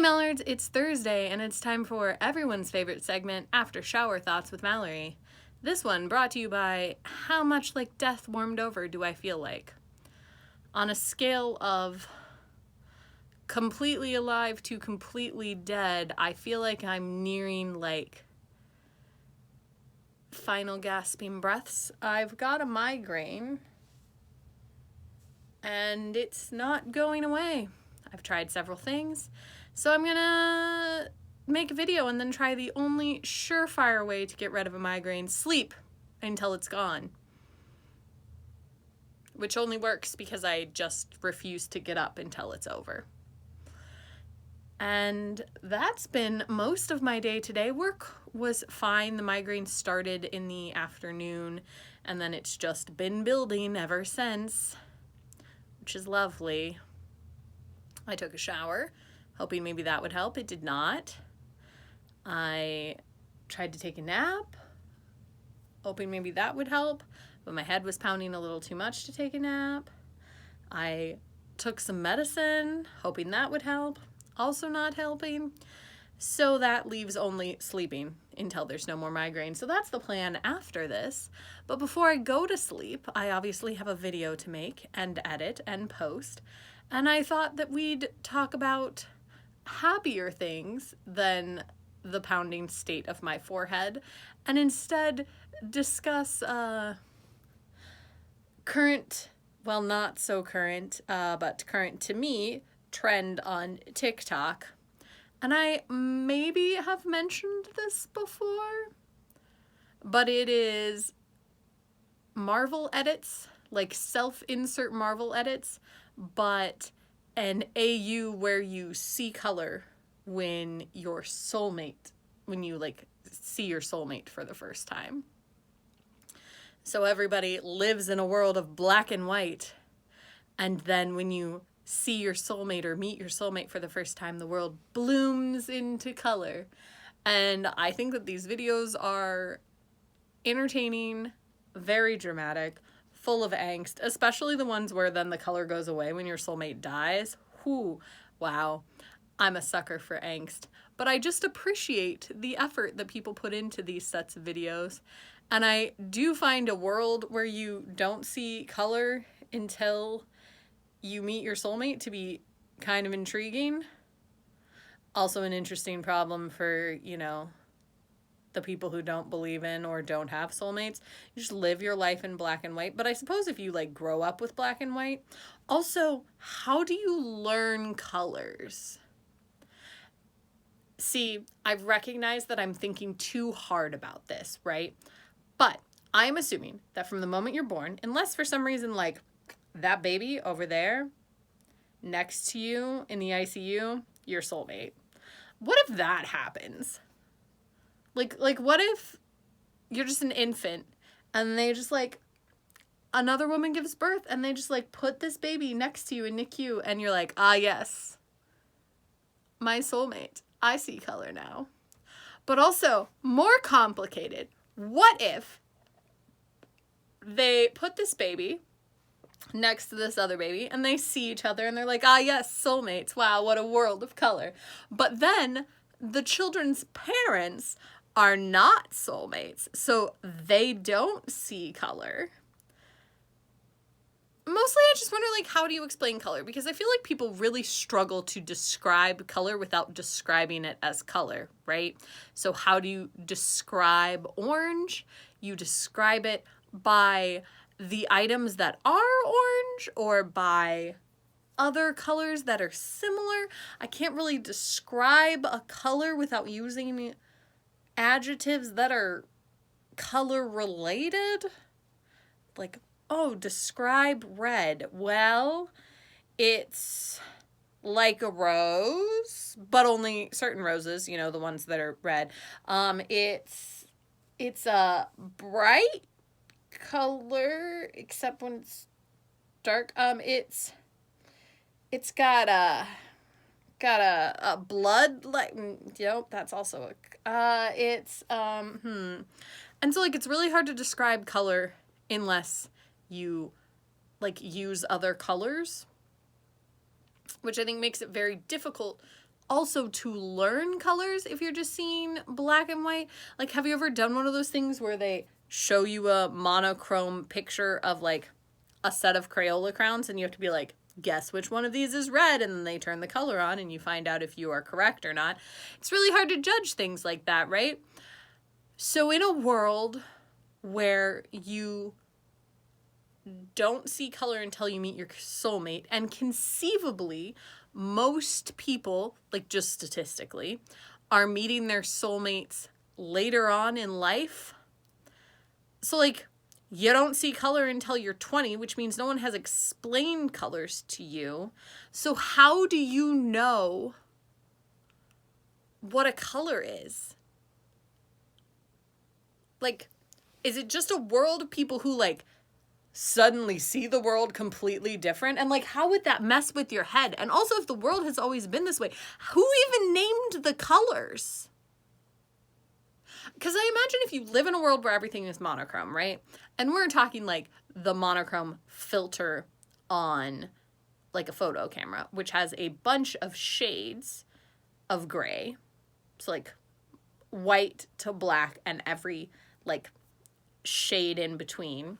Mallards, it's Thursday and it's time for everyone's favorite segment, After Shower Thoughts with Mallory. This one brought to you by How Much Like Death Warmed Over Do I Feel Like? On a scale of completely alive to completely dead, I feel like I'm nearing like final gasping breaths. I've got a migraine and it's not going away. I've tried several things, so I'm gonna make a video and then try the only surefire way to get rid of a migraine: sleep until it's gone. Which only works because I just refuse to get up until it's over. And that's been most of my day today. Work was fine. The migraine started in the afternoon and then it's just been building ever since, which is lovely. I took a shower, hoping maybe that would help. It did not. I tried to take a nap, hoping maybe that would help, but my head was pounding a little too much to take a nap. I took some medicine, hoping that would help, also not helping. So that leaves only sleeping until there's no more migraine. So that's the plan after this. But before I go to sleep, I obviously have a video to make and edit and post. And I thought that we'd talk about happier things than the pounding state of my forehead and instead discuss current, well, not so current, but current to me, trend on TikTok. And I maybe have mentioned this before, but it is Marvel edits, like self-insert Marvel edits, but an AU where you see color when you like see your soulmate for the first time. So everybody lives in a world of black and white, and then when you see your soulmate or meet your soulmate for the first time, the world blooms into color. And I think that these videos are entertaining, very dramatic, full of angst, especially the ones where then the color goes away when your soulmate dies. Whoo, wow, I'm a sucker for angst. But I just appreciate the effort that people put into these sets of videos. And I do find a world where you don't see color until you meet your soulmate to be kind of intriguing. Also an interesting problem for, the people who don't believe in or don't have soulmates. You just live your life in black and white. But I suppose if you grow up with black and white, also, how do you learn colors? See, I've recognized that I'm thinking too hard about this, right? But I'm assuming that from the moment you're born, unless for some reason, that baby over there next to you in the ICU, your soulmate. What if that happens? Like what if you're just an infant and they just another woman gives birth and they just put this baby next to you in NICU and you're like, ah, yes, my soulmate. I see color now. But also more complicated. What if they put this baby next to this other baby and they see each other and they're like, ah, yes, soulmates. Wow, what a world of color. But then the children's parents are not soulmates, so they don't see color. Mostly I just wonder, how do you explain color? Because I feel like people really struggle to describe color without describing it as color, right? So how do you describe orange? You describe it by the items that are orange or by other colors that are similar. I can't really describe a color without using adjectives that are color related. Oh, describe red. Well, it's like a rose, but only certain roses, the ones that are red. It's a bright color, except when it's dark. It's got a blood, that's also it's and so it's really hard to describe color unless you use other colors, which I think makes it very difficult also to learn colors if you're just seeing black and white. Like, have you ever done one of those things where they show you a monochrome picture of like a set of Crayola crowns and you have to be like, guess which one of these is red, and then they turn the color on and you find out if you are correct or not. It's really hard to judge things like that, right? So in a world where you don't see color until you meet your soulmate, and conceivably most people, like just statistically, are meeting their soulmates later on in life. So like, you don't see color until you're 20, which means no one has explained colors to you. So how do you know what a color is? Like, is it just a world of people who like suddenly see the world completely different? And like, how would that mess with your head? And also, if the world has always been this way, who even named the colors? Because I imagine if you live in a world where everything is monochrome, right? And we're talking like the monochrome filter on like a photo camera, which has a bunch of shades of gray. So like white to black and every like shade in between.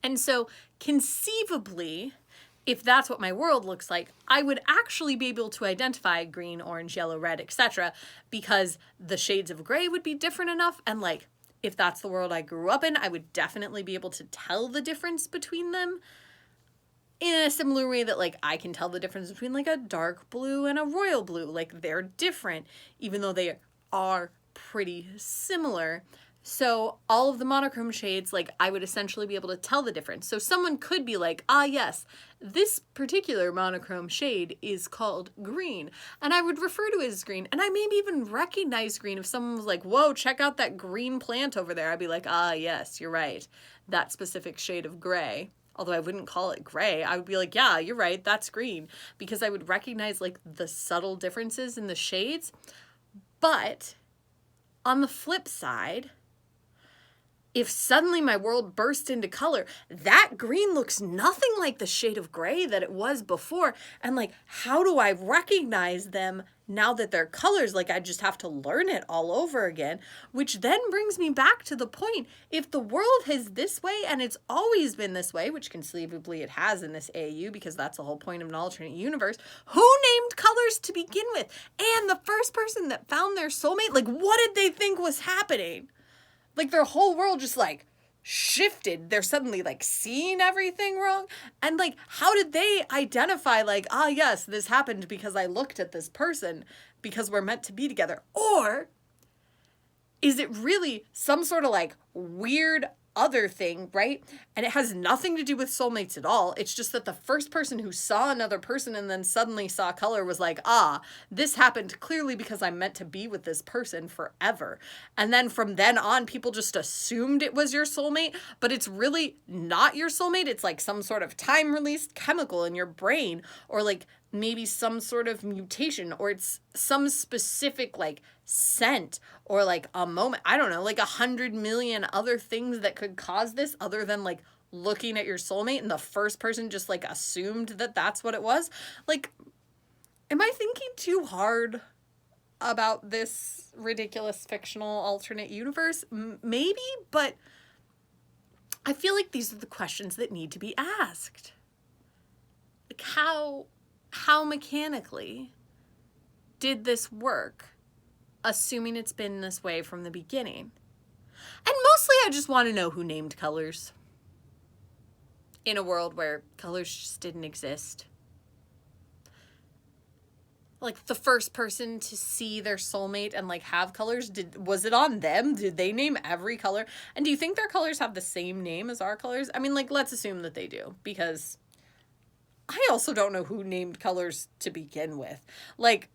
And so conceivably, if that's what my world looks like, I would actually be able to identify green, orange, yellow, red, etc. because the shades of gray would be different enough. And like, if that's the world I grew up in, I would definitely be able to tell the difference between them in a similar way that like I can tell the difference between like a dark blue and a royal blue. Like, they're different, even though they are pretty similar. So all of the monochrome shades, like, I would essentially be able to tell the difference. So someone could be like, ah, yes, this particular monochrome shade is called green, and I would refer to it as green. And I maybe even recognize green. If someone was like, whoa, check out that green plant over there, I'd be like, ah, yes, you're right. That specific shade of gray. Although I wouldn't call it gray, I would be like, yeah, you're right, that's green. Because I would recognize like the subtle differences in the shades. But on the flip side, if suddenly my world burst into color, that green looks nothing like the shade of gray that it was before. And like, how do I recognize them now that they're colors? Like, I just have to learn it all over again, which then brings me back to the point. If the world is this way and it's always been this way, which conceivably it has in this AU, because that's the whole point of an alternate universe, who named colors to begin with? And the first person that found their soulmate, like, what did they think was happening? Like, their whole world just, like, shifted. They're suddenly, like, seeing everything wrong. And, like, how did they identify, like, ah, yes, this happened because I looked at this person because we're meant to be together? Or is it really some sort of, like, weird other thing, right? And it has nothing to do with soulmates at all. It's just that the first person who saw another person and then suddenly saw color was like, ah, this happened clearly because I'm meant to be with this person forever. And then from then on, people just assumed it was your soulmate, but it's really not your soulmate. It's like some sort of time-released chemical in your brain, or like maybe some sort of mutation, or it's some specific like scent, or like a moment, I don't know, like 100 million other things that could cause this other than like looking at your soulmate and the first person just like assumed that that's what it was. Like, am I thinking too hard about this ridiculous fictional alternate universe? Maybe, but I feel like these are the questions that need to be asked. Like, how mechanically did this work, assuming it's been this way from the beginning? And mostly I just want to know who named colors in a world where colors just didn't exist. Like, the first person to see their soulmate and like have colors, was it on them? Did they name every color? And do you think their colors have the same name as our colors? I mean, like, let's assume that they do, because I also don't know who named colors to begin with. Like,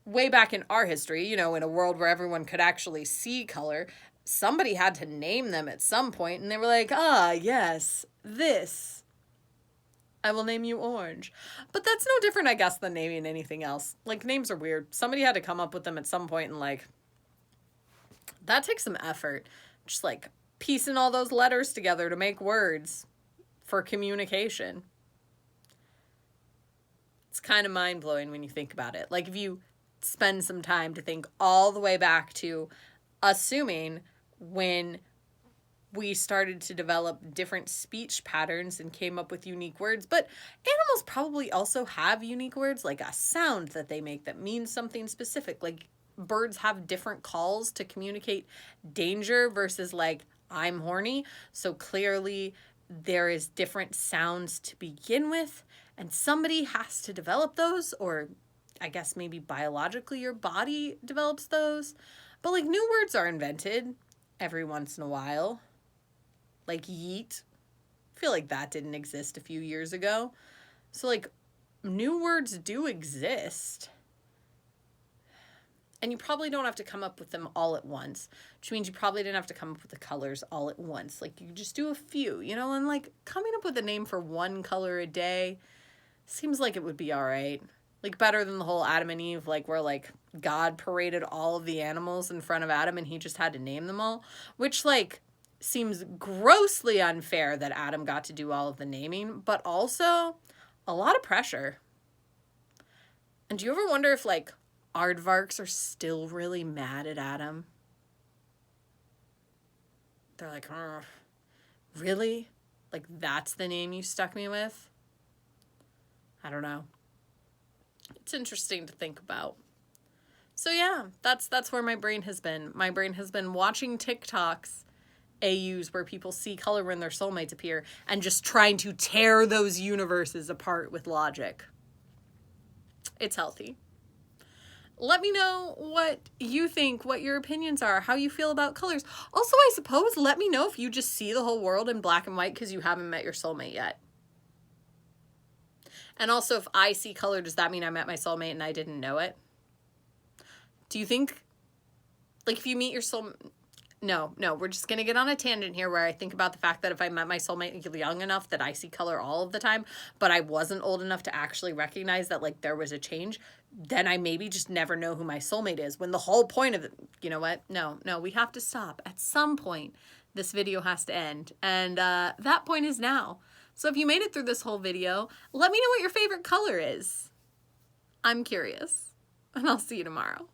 way back in our history, you know, in a world where everyone could actually see color, somebody had to name them at some point, and they were like, ah, yes, this. I will name you Orange. But that's no different, I guess, than naming anything else. Like, names are weird. Somebody had to come up with them at some point, and like, that takes some effort. Just like piecing all those letters together to make words for communication. It's kind of mind-blowing when you think about it. Like, if you spend some time to think all the way back to assuming when we started to develop different speech patterns and came up with unique words. But animals probably also have unique words, like a sound that they make that means something specific. Like, birds have different calls to communicate danger versus like, I'm horny. So clearly there is different sounds to begin with, and somebody has to develop those, or I guess maybe biologically your body develops those. But like, new words are invented every once in a while. Like yeet. I feel like that didn't exist a few years ago. So like, new words do exist. And you probably don't have to come up with them all at once, which means you probably didn't have to come up with the colors all at once. Like, you just do a few, you know, and like coming up with a name for one color a day seems like it would be all right. Like, better than the whole Adam and Eve, like, where like God paraded all of the animals in front of Adam and he just had to name them all, which like seems grossly unfair that Adam got to do all of the naming, but also a lot of pressure. And do you ever wonder if like aardvarks are still really mad at Adam? They're like, really? Like, that's the name you stuck me with? I don't know. It's interesting to think about. So yeah, that's where my brain has been. My brain has been watching TikToks, AUs where people see color when their soulmates appear, and just trying to tear those universes apart with logic. It's healthy. Let me know what you think, what your opinions are, how you feel about colors. Also, I suppose, let me know if you just see the whole world in black and white because you haven't met your soulmate yet. And also, if I see color, does that mean I met my soulmate and I didn't know it? Do you think, like, if you meet your soulmate... No, we're just going to get on a tangent here where I think about the fact that if I met my soulmate young enough that I see color all of the time, but I wasn't old enough to actually recognize that, like, there was a change, then I maybe just never know who my soulmate is, when the whole point of it, you know what? No, we have to stop. At some point, this video has to end, and that point is now. So if you made it through this whole video, let me know what your favorite color is. I'm curious, and I'll see you tomorrow.